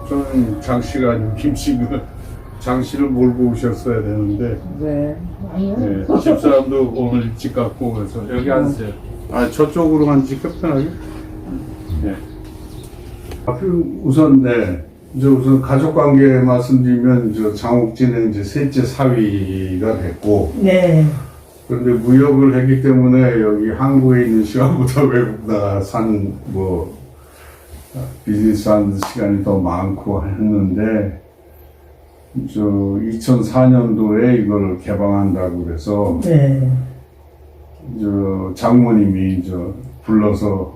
저는 장씨가 아니고 김씨가 장씨를 몰고 오셨어야 되는데. 네. 네, 집사람도 오늘 일찍 갔고 그래서 여기 앉으세요. 아, 저쪽으로 앉으니까 편하게. 네. 우선 이제 우선 가족 관계 말씀드리면 이제 장욱진은 이제 셋째 사위가 됐고. 네. 그런데 무역을 했기 때문에 여기 한국에 있는 시간보다 외국 나가 비즈니스 하는 시간이 더 많고 했는데, 2004년도에 이걸 개방한다고 그래서, 네. 장모님이 불러서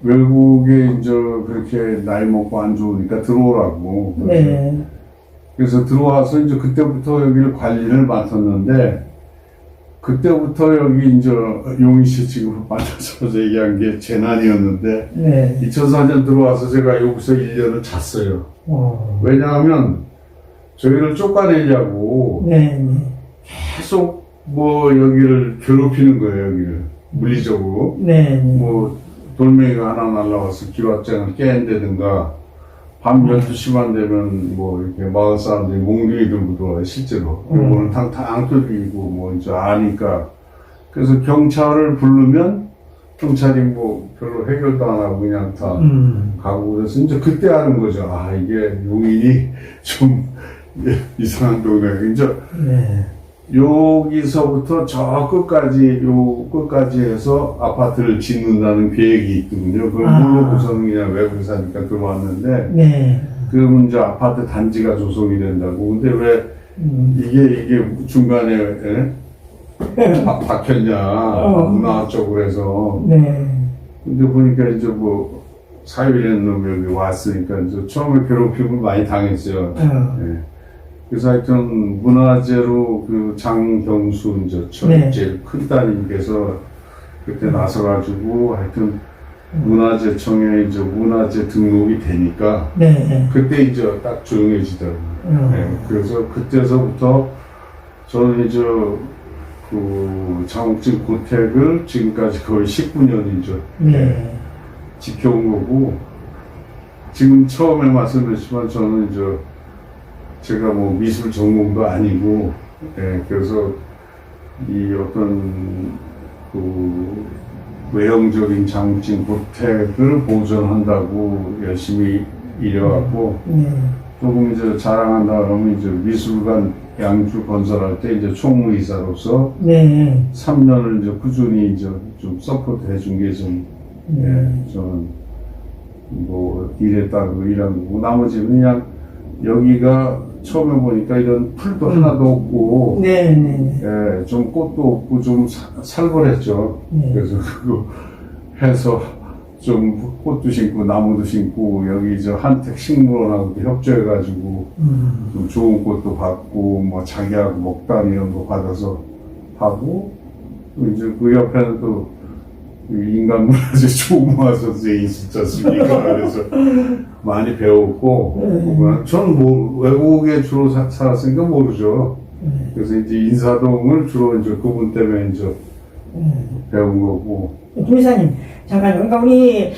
외국에 그렇게 나이 먹고 안 좋으니까 들어오라고. 네. 그래서 들어와서 그때부터 여기를 관리를 맡았는데, 그때부터 여기 용인시 지금 만나서 얘기한 게 재난이었는데, 네. 2004년 들어와서 제가 여기서 1년을 잤어요. 왜냐하면 저희를 쫓아내려고 네. 계속 여기를 괴롭히는 거예요, 여기를. 물리적으로. 네. 돌멩이가 하나 날라와서 기왓장을 깬다든가, 밤 12시만 되면 이렇게 마을 사람들이 몽둥이 들고 들어와요, 실제로. 요거는 탕탕 뚫리고 아니까. 그래서 경찰을 부르면 경찰이 별로 해결도 안 하고 그냥 다 가고 그래서 그때 아는 거죠. 아, 이게 용인이 좀 이상한 동네. 네. 여기서부터 저 끝까지 해서 아파트를 짓는다는 계획이 있거든요. 그걸 모르고서는 그냥 외국에 사니까 들어왔는데, 네. 그러면 아파트 단지가 조성이 된다고. 근데 왜 이게 중간에 박혔냐, 문화 쪽으로 해서. 네. 근데 보니까 사유리는 놈이 여기 왔으니까 처음에 괴롭힘을 많이 당했어요. 네. 그래서 하여튼 문화재로 장경수 제일 큰 따님께서 그때 나서가지고 하여튼 문화재청에 문화재 등록이 되니까 그때 딱 조용해지더라고요. 네. 그래서 그때서부터 저는 장욱진 고택을 지금까지 거의 19년이죠. 네. 지켜온 거고, 지금 처음에 말씀드렸지만 저는 제가 미술 전공도 아니고, 그래서 이 어떤 외형적인 장욱진 고택을 보존한다고 열심히 일해왔고, 조금 자랑한다 그러면 미술관 양주 건설할 때 총무이사로서 3년을 꾸준히 좀 서포트 해준 게 저는 일했다고 일한 거고, 나머지는 그냥 여기가 처음에 보니까 이런 풀도 하나도 없고, 좀 꽃도 없고 좀 살벌했죠. 그래서 그거 해서 좀 꽃도 심고 나무도 심고 여기 한택 식물원하고 협조해가지고 좀 좋은 꽃도 받고 자기하고 목단 이런 거 받아서 하고, 또 그 옆에는 또 인간 문화재 조모하선생이 있었지 않습니까? 그래서 많이 배웠고, 저는 외국에 주로 살았으니까 모르죠. 그래서 인사동을 주로 그분 때문에 배운 거고. 김 이사님, 잠깐요. 그러니까 우리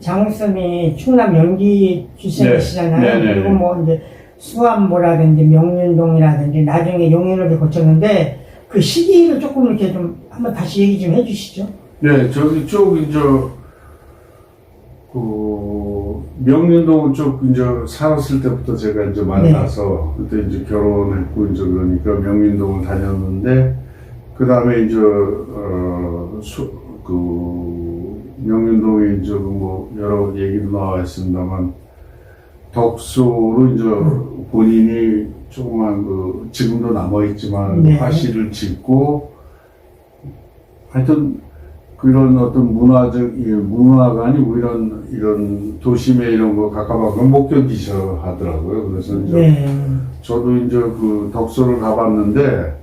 장욱선이 충남 연기 출신이시잖아요. 그리고 수암보라든지 명륜동이라든지 나중에 용인을 거쳤는데 그 시기를 조금 이렇게 좀 한번 다시 얘기 좀 해주시죠. 네, 저기 쪽 명륜동 쪽 살았을 때부터 제가 만나서 그때 결혼했고 그러니까 명륜동을 다녔는데, 그 다음에 명륜동에 여러 얘기도 나와 있습니다만, 덕소로 본인이 조그만 지금도 남아있지만 화실을 짓고, 하여튼 그런 어떤 문화가 아니고 이런 도심에 이런 거 가까워서 못 견디셔 하더라고요. 그래서 저도 덕소를 가봤는데,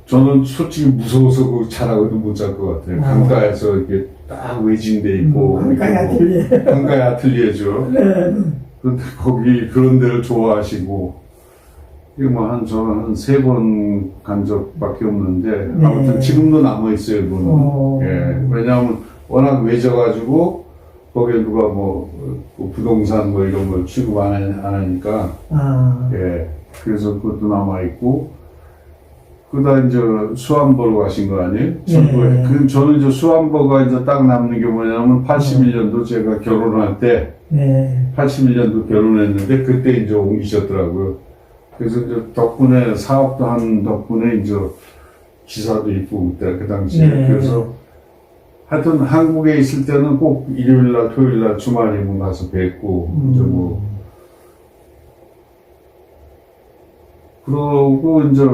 저는 솔직히 무서워서 자락으로 못 잘 것 같아요. 강가에서 이렇게 딱 외진돼 있고. 강가의 아틀리에죠. 그런데 거기 그런 데를 좋아하시고, 이거 뭐 저는 한 3번 간 적밖에 없는데, 네. 아무튼 지금도 남아있어요, 그거는. 예. 왜냐하면 워낙 외져가지고, 거기에 누가 부동산 이런 걸 취급 안 하니까, 예. 그래서 그것도 남아있고, 그다 이제 수암 보러 가신 거 아니에요? 네. 저는 이제 수암보가 이제 딱 남는 게 뭐냐면 81년도 제가 결혼할 때, 81년도 결혼했는데 그때 이제 옮기셨더라고요. 그래서 이제 덕분에 사업도 한 덕분에 이제 기사도 있고 그때 그 당시에. 그래서 하여튼 한국에 있을 때는 꼭 일요일날 토요일날 주말이면 가서 뵙고 이제 그러고 이제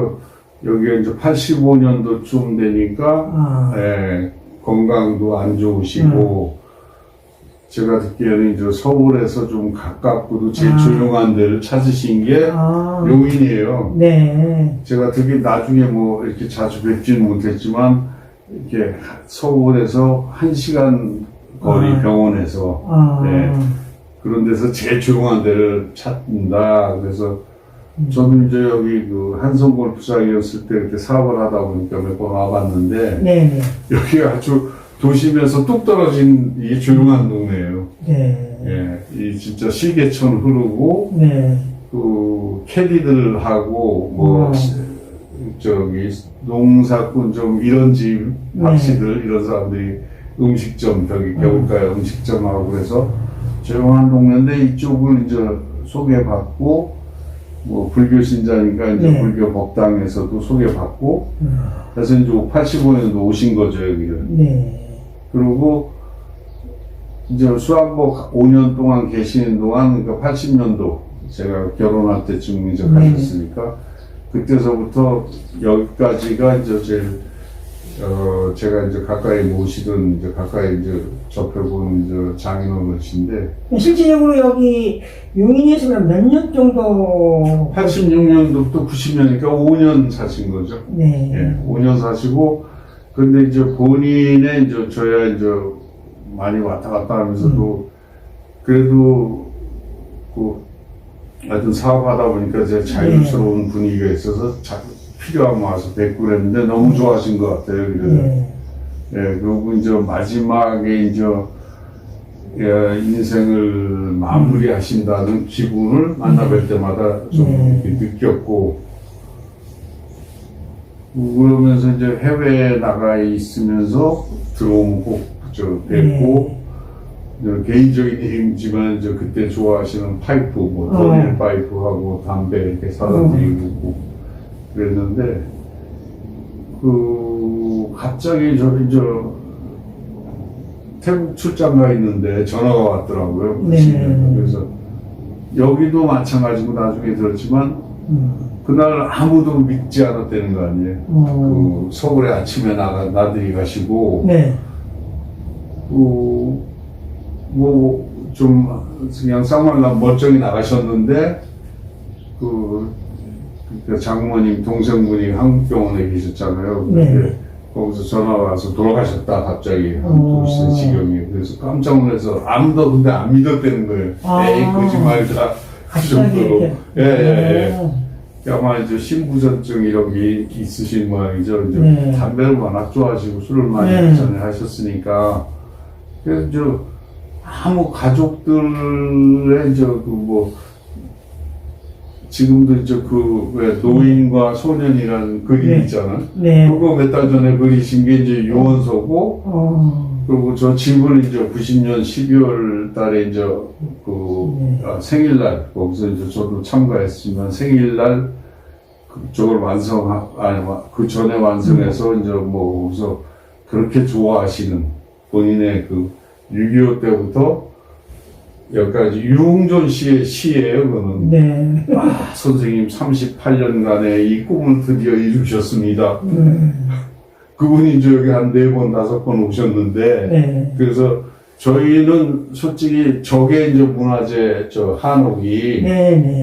여기에 이제 85년도쯤 되니까 예, 건강도 안 좋으시고 제가 듣기에는 이제 서울에서 좀 가깝고도 제일 조용한 데를 찾으신 게 용인이에요. 네. 제가 되게 나중에 이렇게 자주 뵙지는 못했지만 이렇게 서울에서 1시간 거리 병원에서 네, 그런 데서 제일 조용한 데를 찾는다. 그래서 저는 이제 여기 한성골프장이었을 때 이렇게 사업을 하다 보니까 몇 번 와봤는데 네. 여기가 아주 도심에서 뚝 떨어진 이 조용한 동네예요. 네. 예, 이 진짜 시계천 흐르고 그 캐디들하고 저기 농사꾼 좀 이런 집 박씨들 이런 사람들이 음식점 저기 겨울가에 음식점하고 그래서 조용한 동네인데 이쪽을 이제 소개받고 불교 신자니까 이제 불교 법당에서도 소개받고 그래서 이제 85년도 오신 거죠 여기를. 그리고 이제 수암보 5년 동안 계시는 동안 그러니까 80년도 제가 결혼할 때쯤 이제 가셨으니까 그때서부터 여기까지가 이제 제일 제가 이제 가까이 모시던 이제 가까이 이제 접해본 이제 장인어른이신데 실질적으로 여기 용인에서 몇 년 정도 86년도부터 90년이니까 5년 사신 거죠. 네. 예, 5년 사시고 근데 이제 본인의 이제 저야 이제 많이 왔다 갔다 하면서도 그래도 하여튼 사업하다 보니까 제 자유스러운 분위기가 있어서 필요하면 와서 뵙고 그랬는데 너무 좋아하신 것 같아요. 그래서 예, 그리고 이제 마지막에 이제 인생을 마무리하신다는 기분을 만나뵐 때마다 좀 이렇게 느꼈고 그러면서 이제 해외에 나가 있으면서 들어오면 꼭 뵙고 개인적인 얘기지만 이제 그때 좋아하시는 파이프 더닐 파이프하고 담배 이렇게 사다 드리고 그랬는데 갑자기 이제 태국 출장 가 있는데 전화가 왔더라고요. 그래서 여기도 마찬가지고 나중에 들었지만 그날 아무도 믿지 않았다는 거 아니에요. 서울에 아침에 나들이 가시고 좀 그냥 쌍말랑 멀쩡히 나가셨는데 그 장모님 동생분이 한국병원에 계셨잖아요. 근데 거기서 전화가 와서 돌아가셨다 갑자기 한국 오시는 지경이. 그래서 깜짝 놀라서 아무도 근데 안 믿었다는 거예요. 에이 거짓말이다 그 정도로. 예. 아마 이제 신부전증 이런 게 있으신 모양이죠. 이제 담배를 워낙 좋아하시고 술을 많이 하셨으니까. 그래서 이제 아무 가족들의 이제 지금도 이제 왜 노인과 소년이라는 그림 있잖아. 그거 몇 달 전에 그리신 게 이제 유언서고, 그리고 저 집을 이제 90년 12월 달에 이제 생일날, 거기서 이제 저도 참가했지만 생일날 그쪽을 그 전에 완성해서 이제 거기서 그렇게 좋아하시는 본인의 6.25 때부터 여기까지 유흥존 씨의 시예요, 그거는. 선생님 38년간의 이 꿈을 드디어 이루셨습니다. 그분이 이제 여기 한 4번, 5번 오셨는데, 그래서 저희는 솔직히 저게 이제 문화재, 한옥이,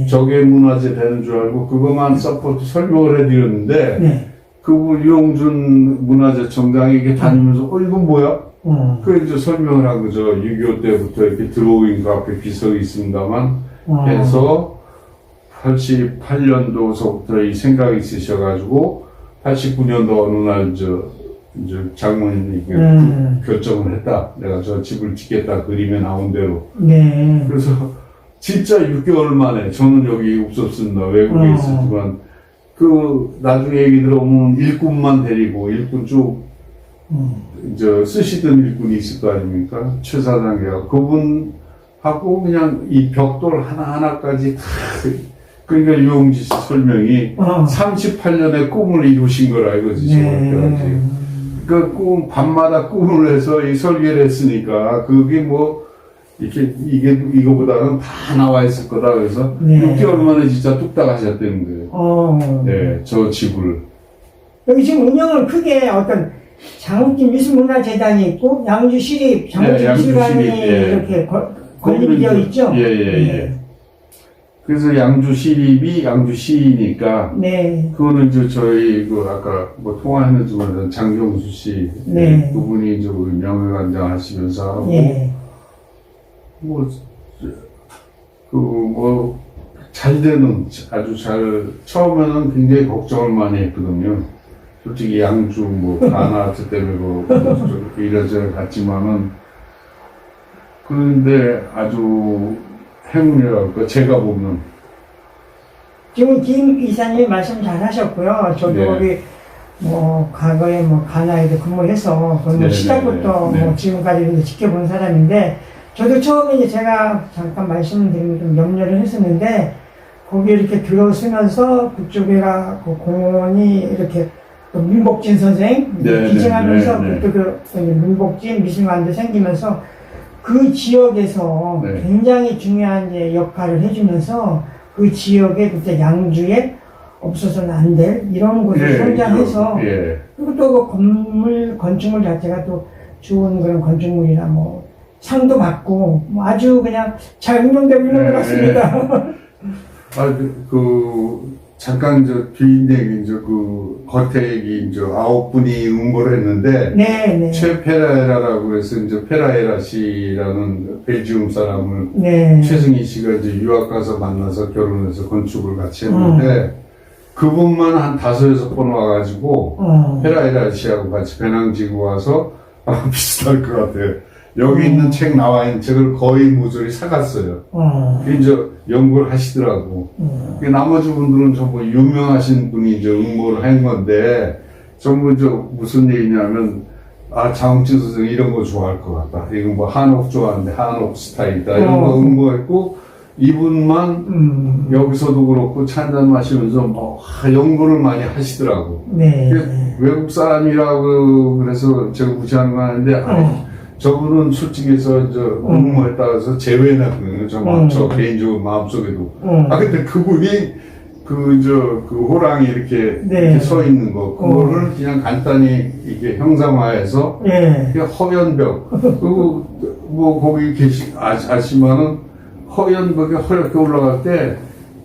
저게 문화재 되는 줄 알고 그것만 서포트 설명을 해드렸는데, 그분 유흥존 문화재 정당에 이렇게 다니면서, 이건 뭐야? 그 이제 설명을 한 거죠. 6.25 때부터 이렇게 드로잉 그 앞에 비석이 있습니다만 해서 88년도서부터 이 생각이 있으셔가지고 89년도 어느 날 이제 장모님이 결정을 했다. 내가 저 집을 짓겠다. 그림에 나온 대로. 네. 그래서 진짜 6개월 만에 저는 여기 없었습니다. 외국에 있었지만 나중에 얘기 들어보면 일꾼만 데리고 일꾼 쭉 쓰시던 일꾼이 있을 거 아닙니까? 최 사장이라고. 그분하고 그냥 이 벽돌 하나하나까지 다 그러니까 유홍지 씨 설명이 38년의 꿈을 이루신 거라 이거지. 네. 그 밤마다 꿈을 해서 이 설계를 했으니까 그게 뭐 이거보다는 다 나와 있을 거다. 그래서 6개월 만에 진짜 뚝딱 하셨다는 거예요. 네, 저 집을. 여기 지금 운영을 크게 어떤 장욱진 미술문화재단이 있고 양주시립 장욱진미술관이 이렇게 건립되어 있죠. 예. 그래서 양주시립이 양주시니까 그거는 저희 아까 뭐 통화했는지만 장경수 씨 그분이 우리 명예관장 하시면서 하고 잘 되는 아주 잘 처음에는 굉장히 걱정을 많이 했거든요. 솔직히 양주 가나트 때문에 이래저래 갔지만은 그런데 아주 행운이랄까 제가 보면 지금 김 이사님이 말씀 잘 하셨고요. 저도 여기 과거에 가나에도 근무해서 시작부터 지금까지 지켜본 사람인데 저도 처음에 이제 제가 잠깐 말씀드리면 좀 염려를 했었는데 거기 이렇게 들어서면서 그쪽에가 공원이 이렇게 또 문복진 선생 기증하면서 또 문복진 미술관도 생기면서 그 지역에서 굉장히 중요한 역할을 해주면서 그 지역에 그때 양주에 없어서는 안 될 이런 곳을 성장해서 그리고 또 그 건축물 자체가 또 좋은 그런 건축물이나 상도 받고 아주 그냥 잘 운영되고 있는 것 같습니다. 잠깐 뒷얘기 겉에 얘기 9분이 응모를 했는데 최 페라에라라고 해서 페라에라 씨라는 벨지움 사람을 최승희 씨가 유학 가서 만나서 결혼해서 건축을 같이 했는데 그분만 한 5-6번 와가지고 페라에라 씨하고 같이 배낭 지고 와서 비슷할 것 같아요. 여기 있는 책 나와 있는 책을 거의 모조리 사갔어요. 연구를 하시더라고. 나머지 분들은 전부 유명하신 분이 응모를 한 건데, 전부 무슨 얘기냐면, 장욱진 선생 이런 거 좋아할 것 같다. 이건 한옥 좋아하는데, 한옥 스타일이다. 이런 거 응모했고, 이분만 여기서도 그렇고, 찬잔 마시면서 연구를 많이 하시더라고. 외국 사람이라고 그래서 제가 무시하는 거 아닌데, 저분은 솔직히 해서 응모했다 해서 제외했거든요. 저 개인적으로 마음속에도. 근데 그분이 그 호랑이 이렇게 서 있는 거, 그거를 그냥 간단히 이렇게 형상화해서 그냥 허연벽. 그리고 거기 아시면은 허연벽에 허옇게 올라갈 때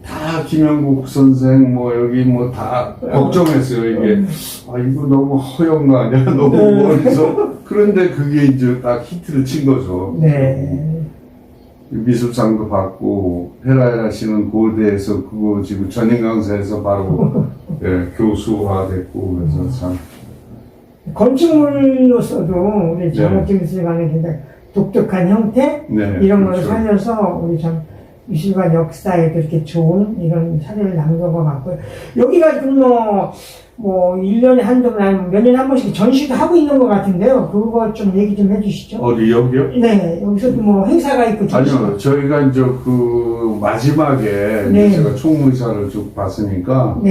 다 김영국 선생 여기 다 걱정했어요. 이게 이거 너무 허연 거 아니야? 너무 멀리서. 그런데 그게 딱 히트를 친 거죠. 미술상도 받고 페라에라 씨는 고대에서 그거 지금 전임 강사에서 바로 교수화 됐고 그래서 참 건축물로서도 우리 장욱진 미술관의 굉장히 독특한 형태 이런 걸 살려서 우리 참 미술관 역사에도 이렇게 좋은 이런 사례를 남긴 것 같고요. 여기가 지금 1년에 한두 번, 몇 년에 한 번씩 전시도 하고 있는 것 같은데요. 그거 좀 얘기 좀 해주시죠. 어디, 여기요? 네, 여기서도 행사가 있고. 아니요, 저희가 마지막에 제가 총무이사를 쭉 봤으니까.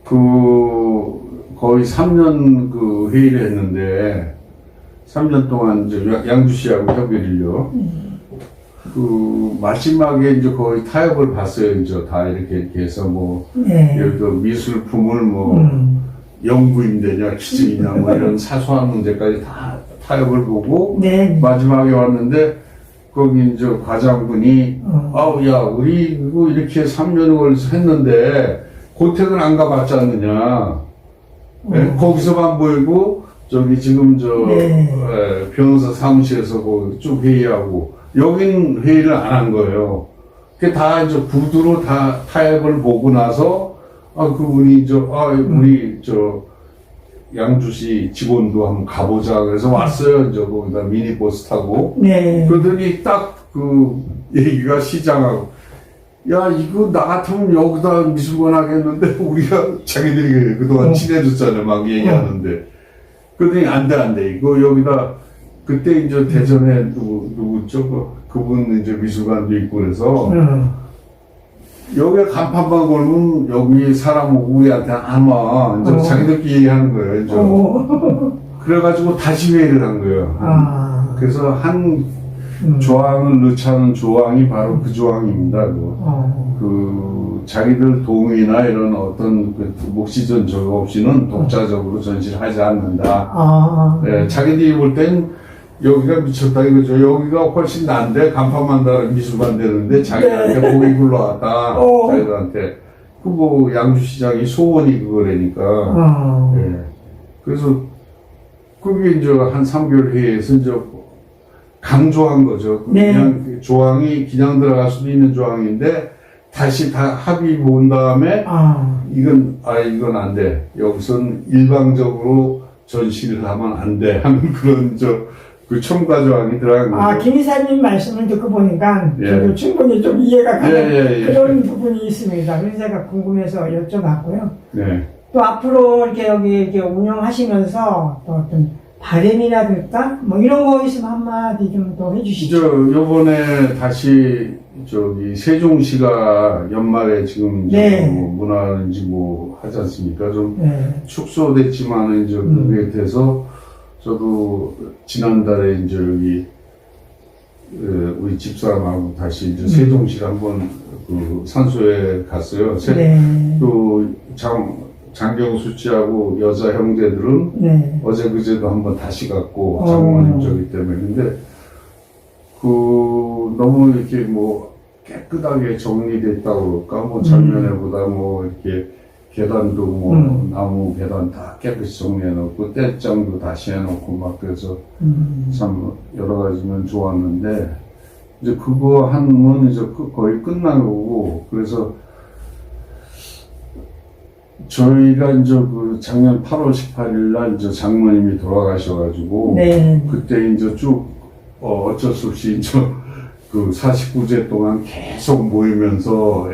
거의 3년 회의를 했는데, 3년 동안 양주시하고 협의를요. 마지막에 거의 타협을 봤어요. 다 이렇게 해서 여기도 미술품을 영구임대냐, 기증이냐, 이런 사소한 문제까지 다 타협을 보고, 마지막에 왔는데, 거기 과장분이, 야, 우리 이거 이렇게 3년을 걸려서 했는데, 고택은 안 가봤지 않느냐. 거기서만 보이고, 지금 변호사 사무실에서 쭉 회의하고, 여긴 회의를 안 한 거예요. 그게 다 이제 구두로 다 타협을 보고 나서, 그분이 우리 양주시 직원도 한번 가보자. 그래서 왔어요. 이제 거기다 미니버스 타고. 네. 그러더니 딱 그 얘기가 시장하고, 야, 이거 나 같으면 여기다 미술관 하겠는데, 우리가 자기들이 그동안 친해졌잖아요. 막 얘기하는데. 그러더니 안 돼. 이거 여기다, 그때 이제 대전에 누구죠? 그분 이제 미술관도 있고 그래서, 여기에 간판만 걸면 여기 사람 오고 우리한테 안 와. 이제 자기들끼리 얘기하는 거예요. 이제. 그래가지고 다시 회의를 한 거예요. 그래서 한 조항을 넣자는 조항이 바로 그 조항입니다. 그 자기들 동의나 이런 어떤 그 몫이전 저거 없이는 독자적으로 전시를 하지 않는다. 네, 자기들이 볼 땐 여기가 미쳤다 이거죠. 여기가 훨씬 난데 간판만 다 미술관 되는데 자기한테 고기 굴러왔다. 자기들한테. 그거 양주시장이 소원이 그거라니까. 네. 그래서 그게 이제 한 3개월 회의에서 이제 강조한 거죠. 그냥 네. 조항이 그냥 들어갈 수도 있는 조항인데 다시 다 합의 본 다음에 이건 안 돼. 여기선 일방적으로 전시를 하면 안 돼 하는 그런 그 첨가 조항이 들어간 거죠. 김 이사님 말씀을 듣고 보니까 저도 충분히 좀 이해가 가는 그런 부분이 있습니다. 그래서 제가 궁금해서 여쭤봤고요. 네. 또 앞으로 이렇게 운영하시면서 또 어떤 바램이라든가 뭐 이런 거 있으면 한마디 좀 더 해주시죠. 요번에 다시 세종시가 연말에 지금 문화인지 하지 않습니까? 좀 축소됐지만은 그게 돼서 저도 지난달에 이제 여기 우리 집사람하고 다시 이제 세종시를 한번 그 산소에 갔어요. 또 장경수 씨하고 여자 형제들은 어제 그제도 한번 다시 갔고 장모님 저기 때문에 근데 너무 이렇게 깨끗하게 정리됐다고 그럴까 작년에보다 이렇게 계단도 나무 계단 다 깨끗이 정리해놓고 떼장도 다시 해놓고 막 그래서 참 여러 가지면 좋았는데 이제 그거 하면 이제 거의 끝난 거고 그래서 저희가 이제 작년 8월 18일 날 이제 장모님이 돌아가셔가지고 그때 이제 쭉 어쩔 수 없이 이제 49제 동안 계속 모이면서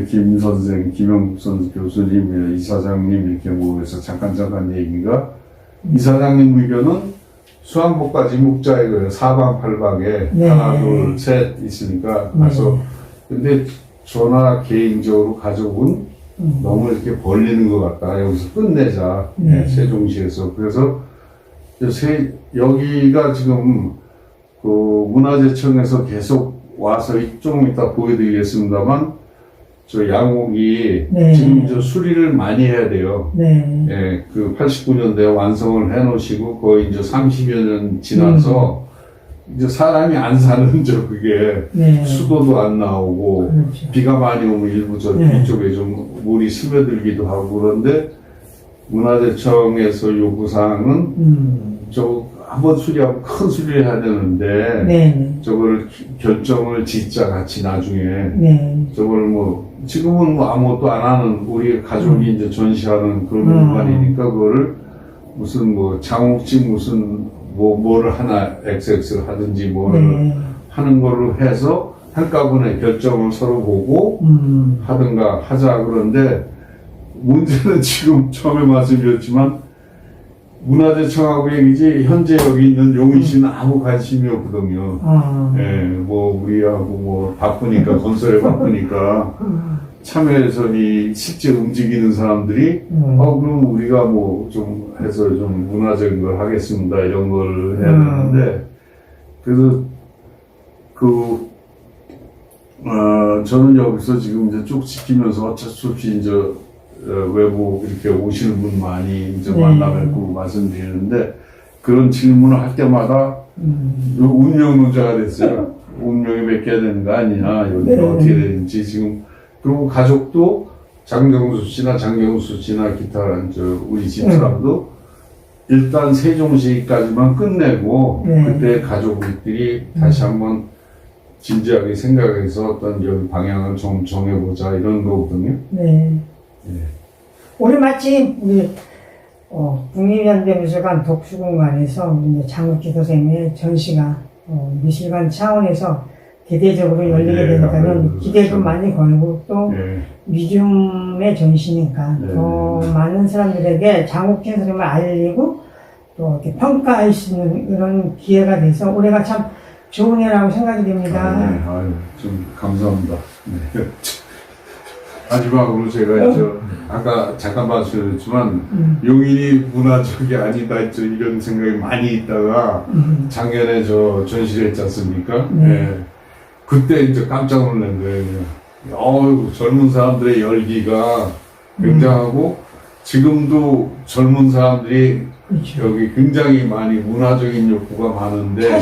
김 선생, 김영국 선생 교수님, 이사장님 이렇게 모여서 잠깐 얘기가 이사장님 의견은 수안보까지 묵자 이거예요. 사방팔방에 하나 둘 셋 있으니까 가서 근데 저나 개인적으로 가족은 너무 이렇게 벌리는 것 같다. 여기서 끝내자. 세종시에서. 그래서 여기가 지금 문화재청에서 계속 와서 조금 이따 보여드리겠습니다만 저 양옥이 지금 수리를 많이 해야 돼요. 89년도에 완성을 해놓으시고 거의 이제 30여 년 지나서 이제 사람이 안 사는 그게 수도도 안 나오고 비가 많이 오면 일부 이쪽에 좀 물이 스며들기도 하고 그런데 문화재청에서 요구사항은 한번 수리하면 큰 수리를 해야 되는데 저걸 결정을 짓자 같이 나중에 저걸 지금은 아무것도 안 하는 우리 가족이 이제 전시하는 그런 공간이니까 그거를 무슨 장옥지 무슨 뭐를 하나 XX를 하든지 뭐를 하는 거를 해서 한꺼번에 결정을 서로 보고 하든가 하자 그런데 문제는 지금 처음에 말씀드렸지만 문화재청하고 얘기지 현재 여기 있는 용인시는 아무 관심이 없거든요. 우리하고 바쁘니까 건설에 바쁘니까 참여해서 실제 움직이는 사람들이 그럼 우리가 좀 해서 좀 문화적인 걸 하겠습니다 이런 걸 해야 되는데 그래서 저는 여기서 지금 이제 쭉 지키면서 어쩔 수 없이 이제 외부 이렇게 오시는 분 많이 이제 만나 뵙고 말씀드리는데 그런 질문을 할 때마다 운명 논자가 됐어요. 운명이 맡겨야 되는 거 아니냐 여기가 어떻게 되는지 지금 그리고 가족도 장경수 씨나 기타 우리 집사람도 일단 세종시까지만 끝내고 그때 가족들이 다시 한번 진지하게 생각해서 어떤 여기 방향을 좀 정해보자 이런 거거든요. 네. 예. 오늘 마침 우리 국립현대미술관 독수공간에서 우리 장욱기 선생님의 전시가 미술관 차원에서 대대적으로 열리게 예, 되니까는 아유, 기대도 참. 많이 걸고 또 예. 미디움의 전시니까 네. 더 많은 사람들에게 장욱기 선생님을 알리고 또 이렇게 평가할 수 있는 이런 기회가 돼서 올해가 참 좋은 해라고 생각이 됩니다. 네, 아유, 좀 감사합니다. 네. 마지막으로 제가 아까 잠깐 말씀드렸지만 용인이 문화적이 아니다 이런 생각이 많이 있다가 작년에 전시를 했지 않습니까? 네. 그때 이제 깜짝 놀란 거예요. 젊은 사람들의 열기가 굉장하고 지금도 젊은 사람들이 그렇죠. 여기 굉장히 많이 문화적인 욕구가 많은데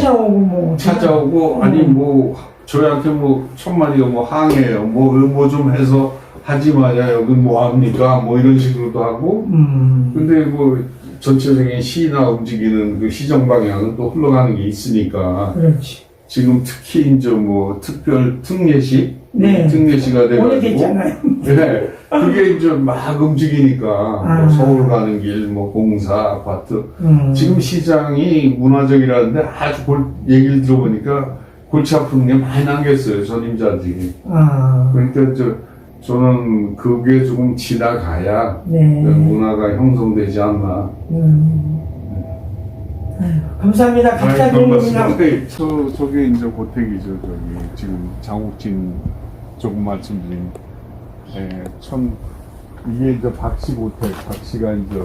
찾아오고 아니 뭐 저희한테 뭐 천만이가 뭐 항해요 뭐 좀 해서 하지 마냐 여기 뭐 합니까 뭐 이런 식으로도 하고 근데 뭐 전체적인 시나 움직이는 그 시정 방향은 또 흘러가는 게 있으니까 그렇지. 지금 특히 이제 뭐 특별 특례시 네. 특례시가 돼가지고 오래됐잖아요. 네, 그게 이제 막 움직이니까 뭐 서울 가는 길, 뭐 공사, 아파트. 지금 시장이 문화적이라는데 아주 얘기를 들어보니까 골치 아픈 게 많이 남겼어요, 전임자들이. 그러니까 저는 그게 조금 지나가야 네. 문화가 형성되지 않나. 감사합니다. 갑자기 저게 이제 고택이죠, 저기 지금 장욱진 조금 말씀드린. 이게 이제 박씨 고택, 박씨가 이제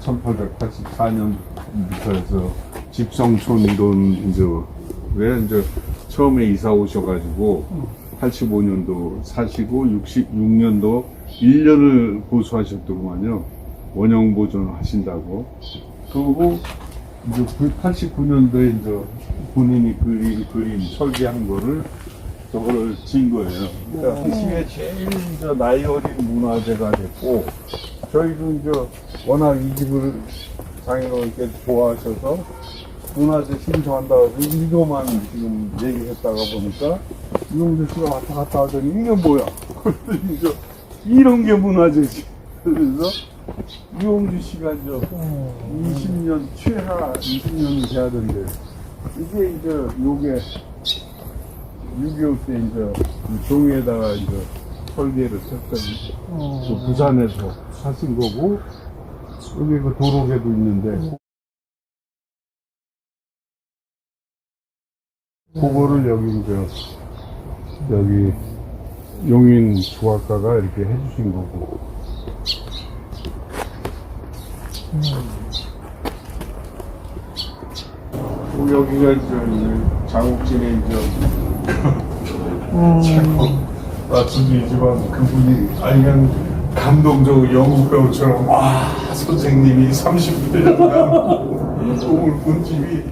1884년부터 해서 집성촌 이런 왜 이제 처음에 이사 오셔가지고 85년도 사시고 66년도 1년을 보수하셨더구만요. 원형 보존 하신다고. 그리고 이제 89년도에 이제 본인이 그림 설계한 거를 저거를 지은 거예요. 그러니까 그 시기에 제일 이제 나이 어린 문화재가 됐고, 저희도 이제 워낙 이 집을 장인어른께 좋아하셔서 문화재 신청한다고 해서 이거만 지금 얘기했다가 보니까 이용재 씨가 왔다 갔다 하더니 이게 뭐야? 그랬더니 이제 이런 게 문화재지. 그래서 이용주 씨가 이제 20년, 최하 20년을 돼야 된대. 이게 이제 요게 6.25 때 이제 종이에다가 이제 설계를 했더니 그 부산에서 사신 거고, 여기 그 도로계도 있는데, 그거를 여기 용인 조각가가 이렇게 해주신 거고. 여기가 이제 장욱진의 이제 말씀드리지만 그분이 그냥 감동적으로 영국 배우처럼 선생님이 30년간 꿈을 꾼 집이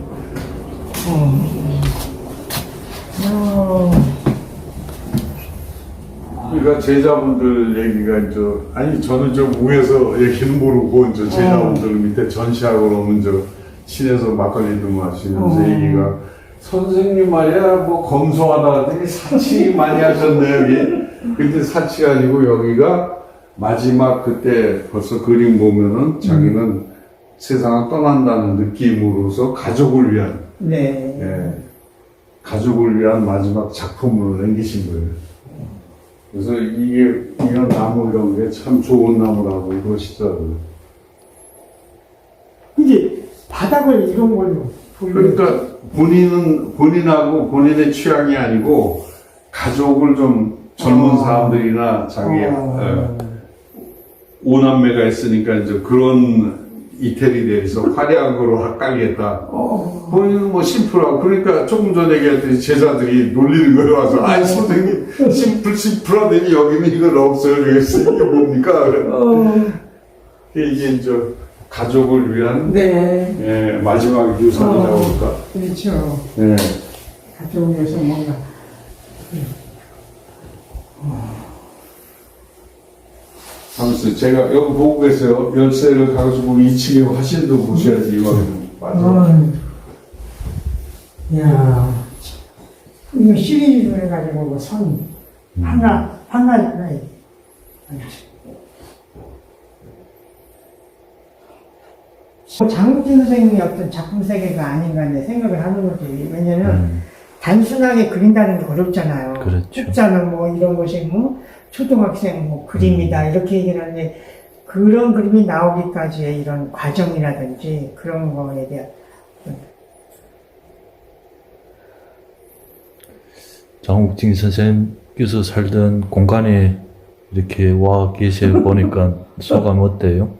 그러니까 제자분들 얘기가 이제 저는 좀 위에서 얘기는 모르고 이제 제자분들 밑에 전시하고 오면 시내에서 막걸리도 마시면서 얘기가 선생님 말이야 뭐 검소하다 하더니 사치 많이 하셨네 여기. 근데 사치가 아니고 여기가 마지막 그때 벌써 그림 보면은 자기는 세상을 떠난다는 느낌으로서 가족을 위한 가족을 위한 마지막 작품으로 남기신 거예요. 그래서 이런 나무 이런 게 참 좋은 나무라고 그러시더라고요. 이제 바닥을 이런 걸로. 그러니까 본인하고 본인의 취향이 아니고 가족을 좀 젊은 사람들이나 자기 오남매가 있으니까 이제 그런 이태리 대해서 화려한 거로 깔겠다. 본인은 뭐 심플하고 그러니까 조금 전에 얘기했더니 제자들이 놀리는 거예요. 와서 아니 선생님 심플하더니 여기는 이건 없어요. 그래서 이게 뭡니까? 이게 이제 가족을 위한 마지막 유산이라고 할까? 그렇죠. 네. 가족을 위해서 뭔가. 하면서 제가 여기 보고 계세요. 열쇠를 가지고 2층에 화실도 보셔야지 이거는 맞아요. 야, 이거 시리즈로 해가지고 뭐 선, 하나. 장욱진 선생님의 어떤 작품 세계가 아닌가 내 생각을 하는 거지. 왜냐면 단순하게 그린다는 게 어렵잖아요. 그렇죠. 숫자는 뭐 이런 것이 뭐 초등학생 뭐 그림이다 이렇게 얘기를 하는데 그런 그림이 나오기까지의 이런 과정이라든지 그런 거에 대한 장욱진 선생님께서 살던 공간에 이렇게 와 계셔 보니까 소감 어때요?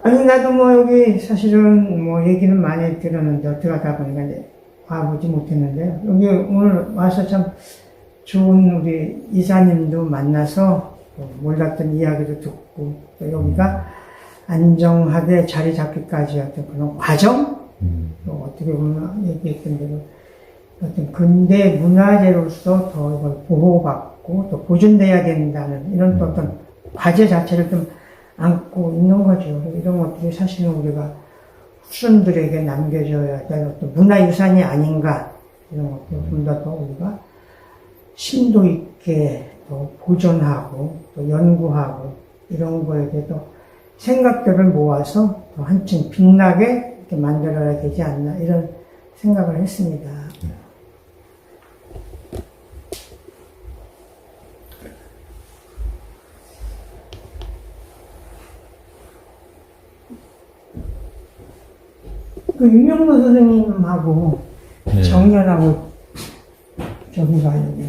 아니 나도 뭐 여기 사실은 뭐 얘기는 많이 들었는데 어떻게 하다 보니까 이제 와보지 못했는데 여기 오늘 와서 참 좋은 우리 이사님도 만나서 몰랐던 이야기도 듣고 또 여기가 안정하게 자리 잡기까지 어떤 그런 과정 또 어떻게 보면 얘기했던 대로 어떤 근대 문화재로서 더 이걸 보호받고 또 보존돼야 된다는 이런 또 어떤 과제 자체를 좀 안고 있는 거죠. 이런 것들이 사실은 우리가 후손들에게 남겨줘야 될 어떤 문화유산이 아닌가 이런 것들 좀 더 우리가 심도 있게 또 보존하고 또 연구하고 이런 거에 대해서 생각들을 모아서 또 한층 빛나게 이렇게 만들어야 되지 않나 이런 생각을 했습니다. 그 윤영로 선생님하고 네. 정년하고 저기가 여기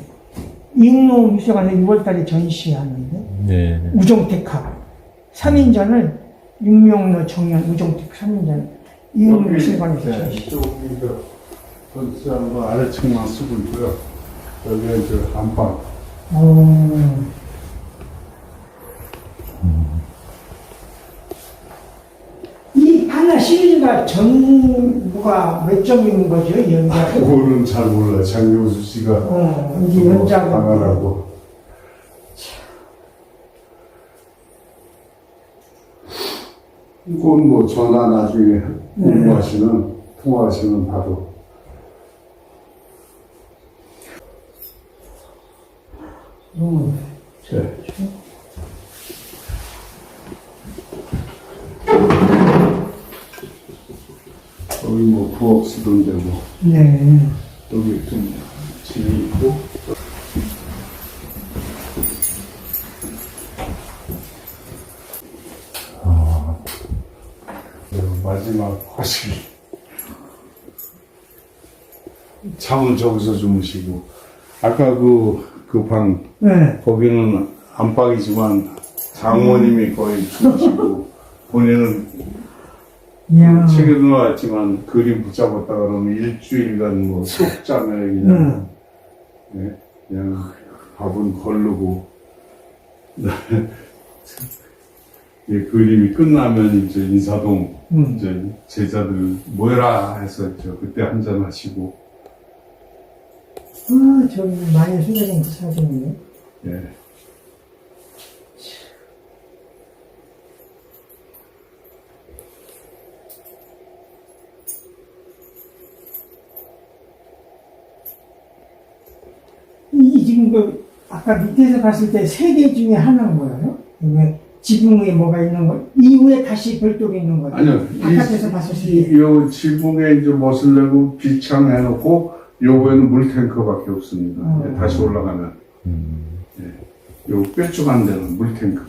인노 미술관에서 6월달에 전시하는데 네. 우종택하고 3인전을 윤명로 정년 우종택 3인전 인노 미술관에서 전시. 여기 전시하는 아래층만 쓰고 있고요. 여기는 이제 안방. 이 하나 시리즈가 전부가 몇 점인 거죠? 연작. 그거는 잘 몰라요. 장교수 씨가 이제 연작은 방한하고. 이건 뭐 전화 나중에 통화하시면 바로. 네. 여기 뭐 부엌 쓰던 데고. 네. 여기 좀 집이 있고. 마지막 화실. 잠은 저기서 주무시고. 아까 그 방, 네. 거기는 안방이지만 장모님이 거의 주무시고, 본인은 이야. 책에도 나왔지만 그림 붙잡았다 그러면 일주일간 뭐 수업장에 그냥, 네, 그냥 밥은 거르고, 예, 그림이 끝나면 이제 인사동 이제 제자들 모여라 해서 그때 한잔 하시고. 저기 많이 숨겨진 그 사진이네. 예. 이 지금 그 아까 밑에서 봤을 때 세 개 중에 하나인 거예요? 이게 지붕에 뭐가 있는 거 이후에 다시 별도로 있는 거예요? 아니요. 바깥에서 봤을 때. 요 지붕에 이제 못을 내고 비창 해놓고 요거에는 물탱크밖에 없습니다. 이제 다시 올라가면. 예. 요 뾰족한 데는 물탱크.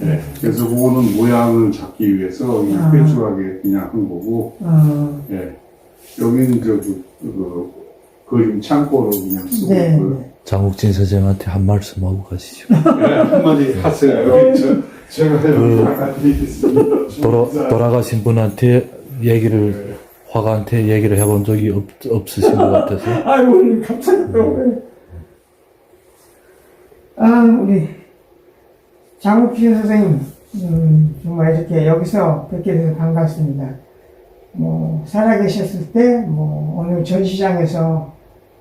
예. 그래서 그거는 모양을 잡기 위해서 이 뾰족하게 그냥 한 거고. 예. 여기는 그림 창고로 그냥 쓰고 네. 있고요. 장욱진 선생님한테 한 말씀 하고 가시죠. 네, 한마디 하세요. 제가 여기 나가게 있습니다. 돌아가신 분한테 얘기를, 화가한테 얘기를 해본 적이 없으신 것 같아서. 아이고, 감사합니다. 우리 장욱진 선생님, 정말 이렇게 여기서 뵙게 돼서 반갑습니다. 뭐, 살아계셨을 때, 뭐, 어느 전시장에서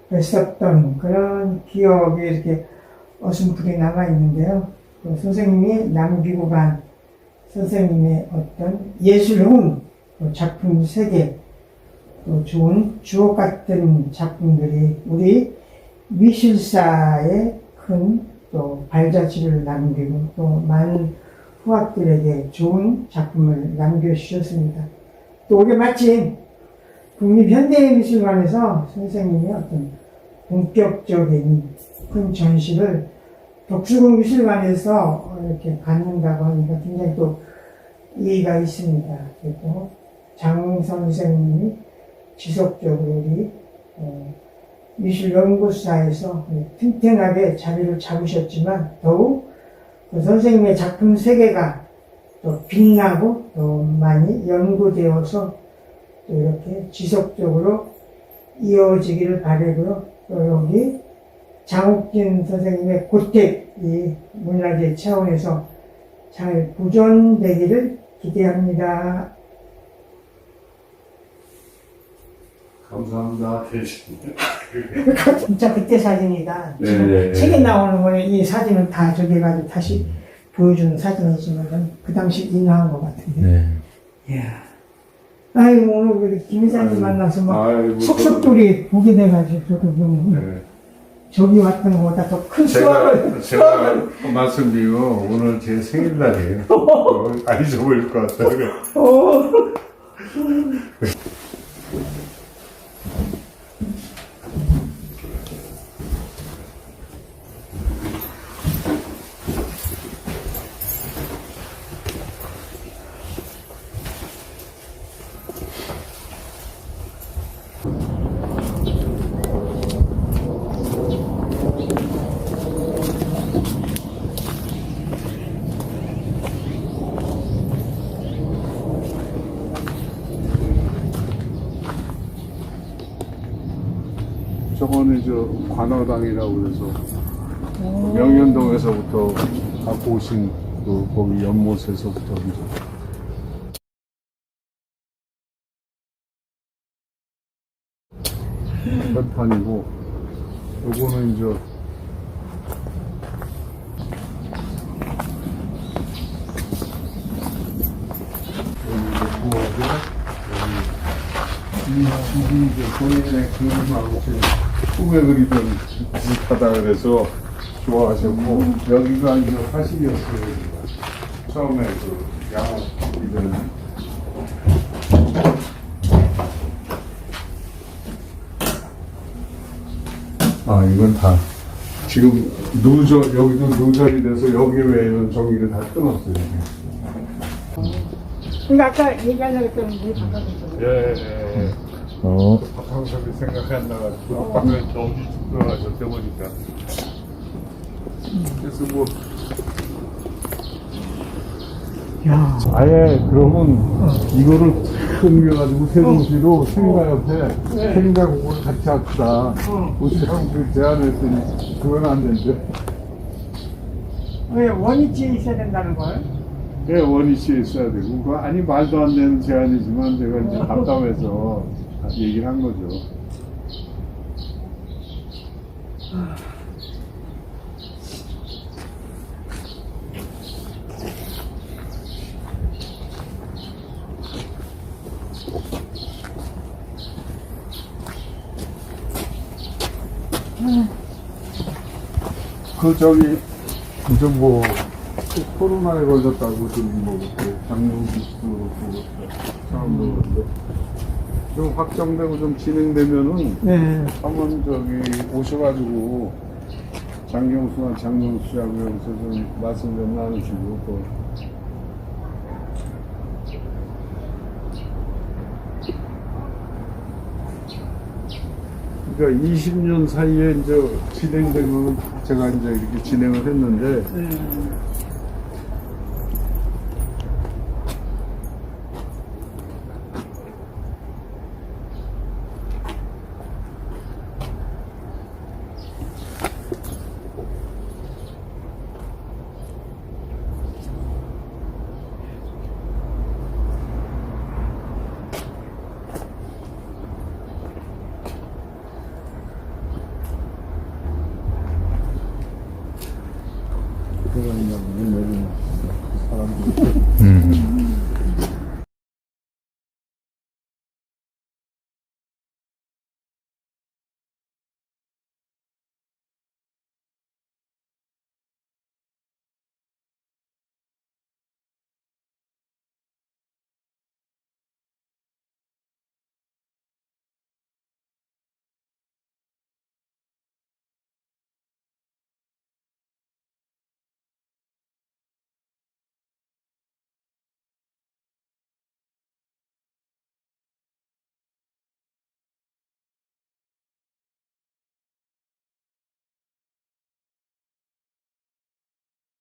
뵀었던 그런 기억이 이렇게 어슴푸레 남아있는데요. 그 선생님이 남기고 간 선생님의 어떤 예술혼 작품 세계, 또 좋은 주옥 같은 작품들이 우리 미술사에 큰 또 발자취를 남기고 또 많은 후학들에게 좋은 작품을 남겨주셨습니다. 또 올해 마침 국립현대미술관에서 선생님의 어떤 본격적인 큰 전시를 덕수궁 미술관에서 이렇게 갖는다고 하니까 굉장히 또 이해가 있습니다. 그리고 장 선생님이 지속적으로 우리 미술연구사에서 튼튼하게 자리를 잡으셨지만 더욱 그 선생님의 작품 세계가 또 빛나고 또 많이 연구되어서 또 이렇게 지속적으로 이어지기를 바라고요. 또 여기 장욱진 선생님의 고택이 문화재 차원에서 잘 보존되기를 기대합니다. 감사합니다. 대신. 진짜 그때 사진이다. 네, 지금 네, 네. 책에 나오는 거에 이 사진은 다 저기 가지고 다시 보여주는 사진이지만 그 당시 인화한 것 같은데. 네. 이야. 아이고 오늘 우리 김 이사님 아이고, 만나서 막 아이고, 속속들이 보게 돼가지고 저도 좀 네. 저기 왔던 것보다 더 큰 수확을 제가 말씀드리고 오늘 제 생일날이에요. 안 잊어버릴 것 같아요. 저거는 저 관어당이라고 그래서 명현동에서부터 갖고 오신 그 거기 연못에서부터 이제 철판이고 요거는 이제 여기 이제 부엌에 이 집이 이제 본인의 그림하고 지금 꿈에 그리던 비슷하다 그래서 좋아하셨고 여기가 이제 화실이었어요. 처음에 그 양옥이던 이건 다 지금 여기도 누절이 돼서 여기 외에는 전기를 다 끊었어요. 그러니까 아까 얘기하려고 했던 게 바꿔줬잖아요. 예. 방송이 생각이 안 나가지고 방송이 너무 집중하셨다 보니까 그래서 뭐 야. 아예 그러면 이거를 탁 옮겨가지고 세종시로 생가 옆에 생가 공원을 같이 합시다. 우리랑 그 제안했더니 그건 안 된대. 왜 원위치에 있어야 된다는 거예요? 예, 원위치에 있어야 되고 그거 아니 말도 안 되는 제안이지만 제가 이제 답답해서 얘기를 한 거죠. 이제 뭐 코로나에 걸렸다고 지금 뭐 장롱기도 그렇고 사람도 그런데 좀 확정되고 좀 진행되면은 한번 저기 오셔가지고 장경수나 장경수 씨하고 여기서 좀 말씀 좀 나누시고 또 그러니까 20년 사이에 이제 진행된 거는 제가 이제 이렇게 진행을 했는데 그런 문 내리는